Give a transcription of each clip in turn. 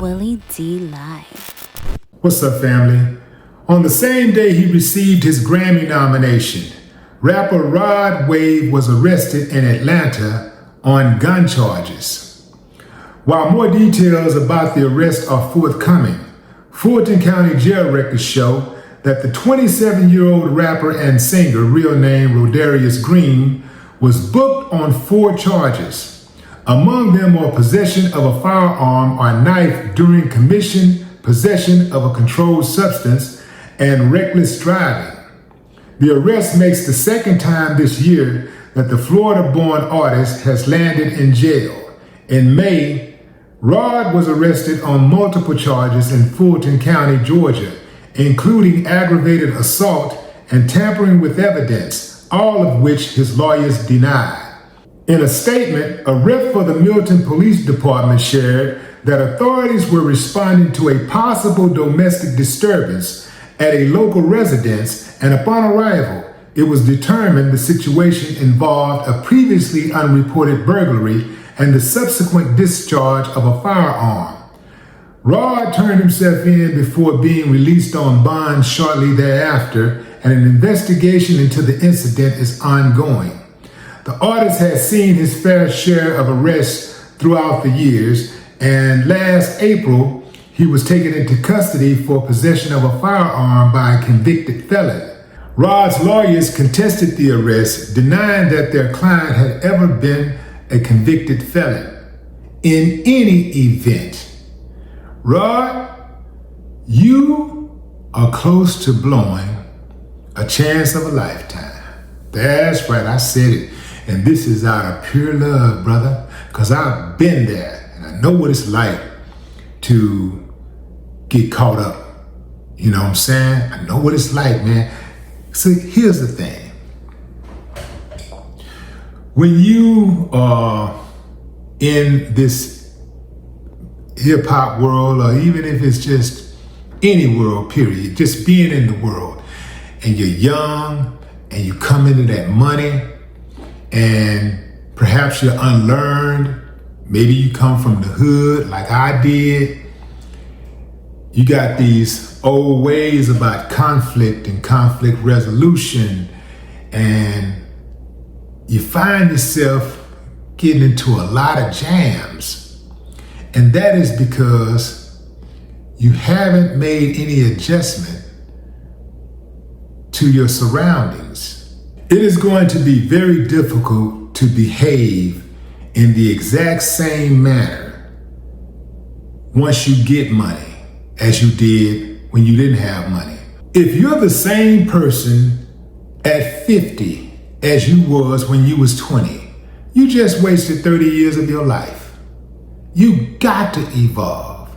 Willie D Live. What's up, family? On the same day he received his Grammy nomination, rapper Rod Wave was arrested in Atlanta on gun charges. While more details about the arrest are forthcoming, Fulton County jail records show that the 27-year-old rapper and singer, real name Rodarius Green, was booked on 4 charges. Among them are possession of a firearm or knife during commission, possession of a controlled substance, and reckless driving. The arrest makes the second time this year that the Florida-born artist has landed in jail. In May, Rod was arrested on multiple charges in Fulton County, Georgia, including aggravated assault and tampering with evidence, all of which his lawyers denied. In a statement, a rep for the Milton Police Department shared that authorities were responding to a possible domestic disturbance at a local residence, and upon arrival, it was determined the situation involved a previously unreported burglary and the subsequent discharge of a firearm. Rod turned himself in before being released on bond shortly thereafter, and an investigation into the incident is ongoing. The artist has seen his fair share of arrests throughout the years, and last April, he was taken into custody for possession of a firearm by a convicted felon. Rod's lawyers contested the arrest, denying that their client had ever been a convicted felon. In any event, Rod, you are close to blowing a chance of a lifetime. That's right, I said it. And this is out of pure love, brother, because I've been there and I know what it's like to get caught up. You know what I'm saying? I know what it's like, man. So here's the thing. When you are in this hip hop world, or even if it's just any world, period, just being in the world, and you're young and you come into that money, and perhaps you're unlearned, maybe you come from the hood like I did, you got these old ways about conflict and conflict resolution, and you find yourself getting into a lot of jams. And that is because you haven't made any adjustment to your surroundings. It is going to be very difficult to behave in the exact same manner once you get money as you did when you didn't have money. If you're the same person at 50 as you was when you was 20, you just wasted 30 years of your life. You got to evolve.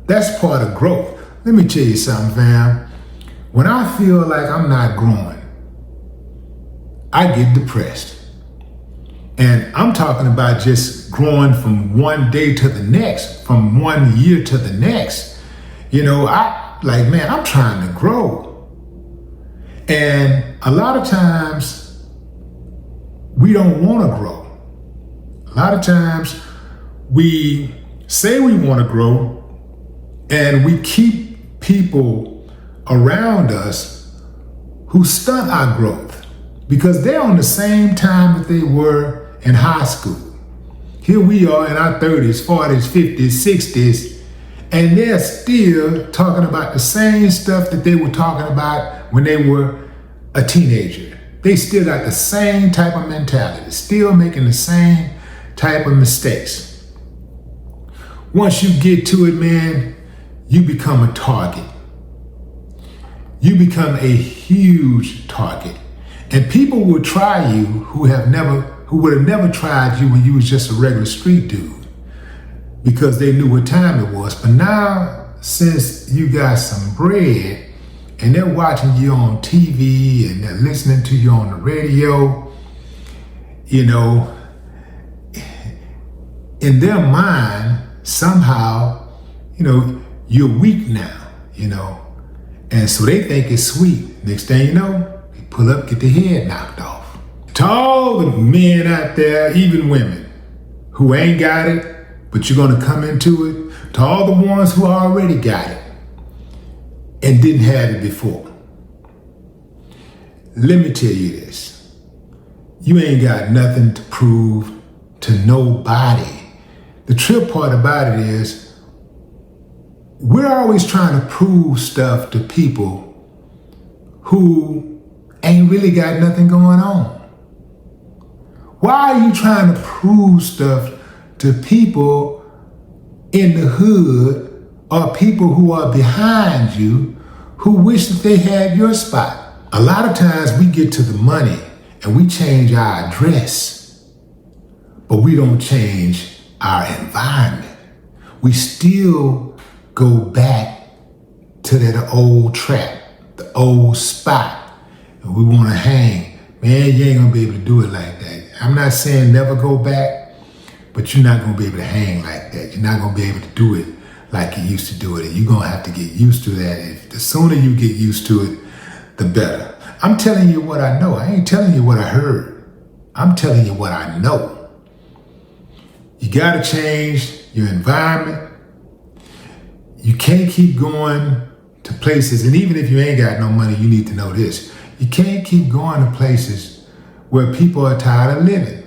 That's part of growth. Let me tell you something, fam. When I feel like I'm not growing, I get depressed. And I'm talking about just growing from one day to the next, from one year to the next. You know, I'm trying to grow. And a lot of times we don't want to grow. A lot of times we say we want to grow and we keep people around us who stunt our growth, because they're on the same time that they were in high school. Here we are in our 30s, 40s, 50s, 60s, and they're still talking about the same stuff that they were talking about when they were a teenager. They still got the same type of mentality, still making the same type of mistakes. Once you get to it, man, you become a target. You become a huge target. And people will try you who would have never tried you when you was just a regular street dude, because they knew what time it was. But now, since you got some bread and they're watching you on TV and they're listening to you on the radio, you know, in their mind, somehow, you know, you're weak now, you know. And so they think it's sweet. Next thing you know, pull up, get the head knocked off. To all the men out there, even women, who ain't got it, But you're going to come into it to all the ones who already got it and didn't have it before. Let me tell you this. You ain't got nothing to prove to nobody. The trip part about it is we're always trying to prove stuff to people who ain't really got nothing going on. Why are you trying to prove stuff to people in the hood or people who are behind you who wish that they had your spot? A lot of times we get to the money and we change our address, but we don't change our environment. We still go back to that old trap, the old spot, and we want to hang. Man, you ain't gonna be able to do it like that. I'm not saying never go back, but you're not gonna be able to hang like that. You're not gonna be able to do it like you used to do it, and you're gonna have to get used to that. The sooner you get used to it, the better. I'm telling you what I know. I ain't telling you what I heard. I'm telling you what I know. You gotta change your environment. You can't keep going to places, and even if you ain't got no money, you need to know this. You can't keep going to places where people are tired of living.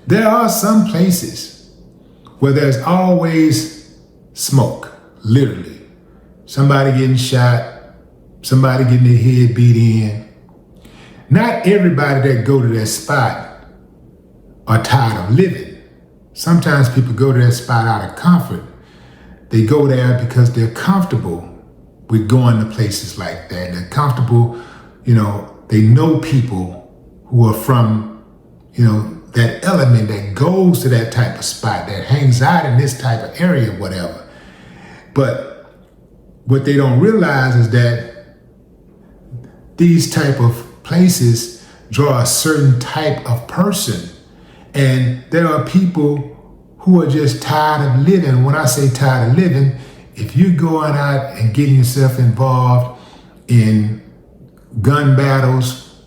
There are some places where there's always smoke, literally. Somebody getting shot, somebody getting their head beat in. Not everybody that go to that spot are tired of living. Sometimes people go to that spot out of comfort. They go there because they're comfortable with going to places like that. They're comfortable, they know people who are from, that element that goes to that type of spot, that hangs out in this type of area, whatever. But what they don't realize is that these type of places draw a certain type of person. And there are people who are just tired of living. When I say tired of living, if you're going out and getting yourself involved in gun battles,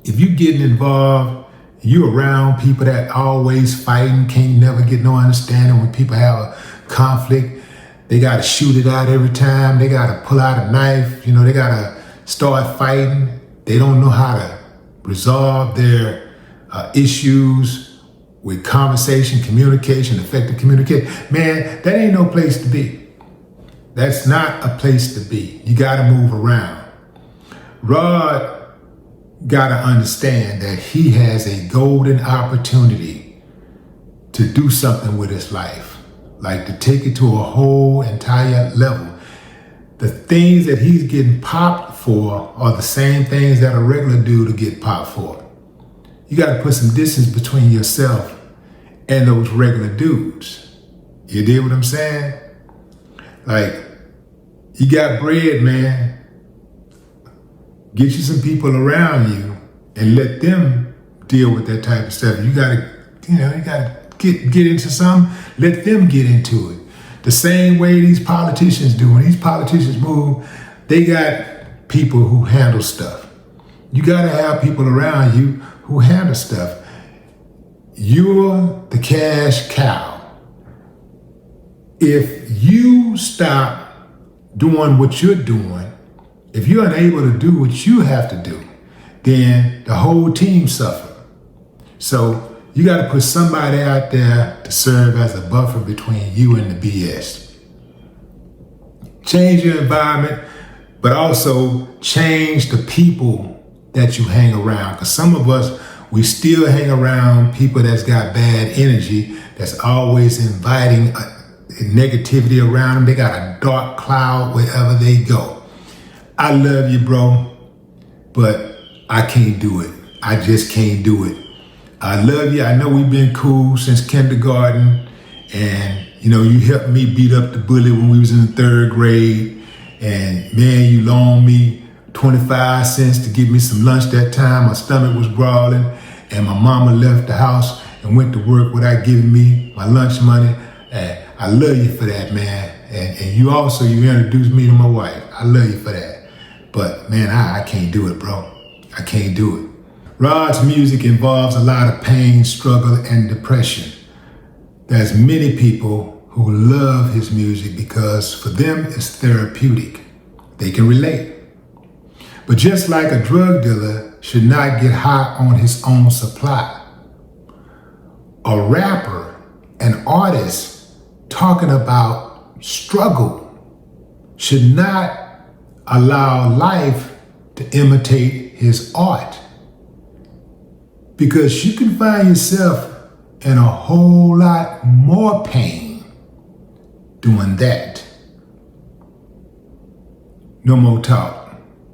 if you're getting involved, you're around people that always fighting, can't never get no understanding when people have a conflict. They got to shoot it out every time. They got to pull out a knife. They got to start fighting. They don't know how to resolve their issues with conversation, communication, effective communication. Man, that ain't no place to be. That's not a place to be. You got to move around. Rod got to understand that he has a golden opportunity to do something with his life, like to take it to a whole entire level. The things that he's getting popped for are the same things that a regular dude will get popped for. You got to put some distance between yourself and those regular dudes. You dig what I'm saying? Like, you got bread, man. Get you some people around you and let them deal with that type of stuff. You gotta get into something, let them get into it. The same way these politicians do. When these politicians move, they got people who handle stuff. You gotta have people around you who handle stuff. You're the cash cow. If you stop doing what you're doing, if you're unable to do what you have to do, then the whole team suffer. So you got to put somebody out there to serve as a buffer between you and the BS. Change your environment, but also change the people that you hang around. Because some of us, we still hang around people that's got bad energy, that's always inviting negativity around them. They got a dark cloud wherever they go. I love you, bro, but I can't do it. I just can't do it. I love you. I know we've been cool since kindergarten, and you helped me beat up the bully when we was in the 3rd grade, and man, you loaned me 25 cents to give me some lunch that time. My stomach was growling, and my mama left the house and went to work without giving me my lunch money. And I love you for that, man. And you introduced me to my wife. I love you for that. But man, I can't do it, bro. I can't do it. Rod's music involves a lot of pain, struggle, and depression. there's many people who love his music because for them it's therapeutic. They can relate. But just like a drug dealer should not get high on his own supply, a rapper, an artist talking about struggle should not allow life to imitate his art. Because you can find yourself in a whole lot more pain doing that. No more talk.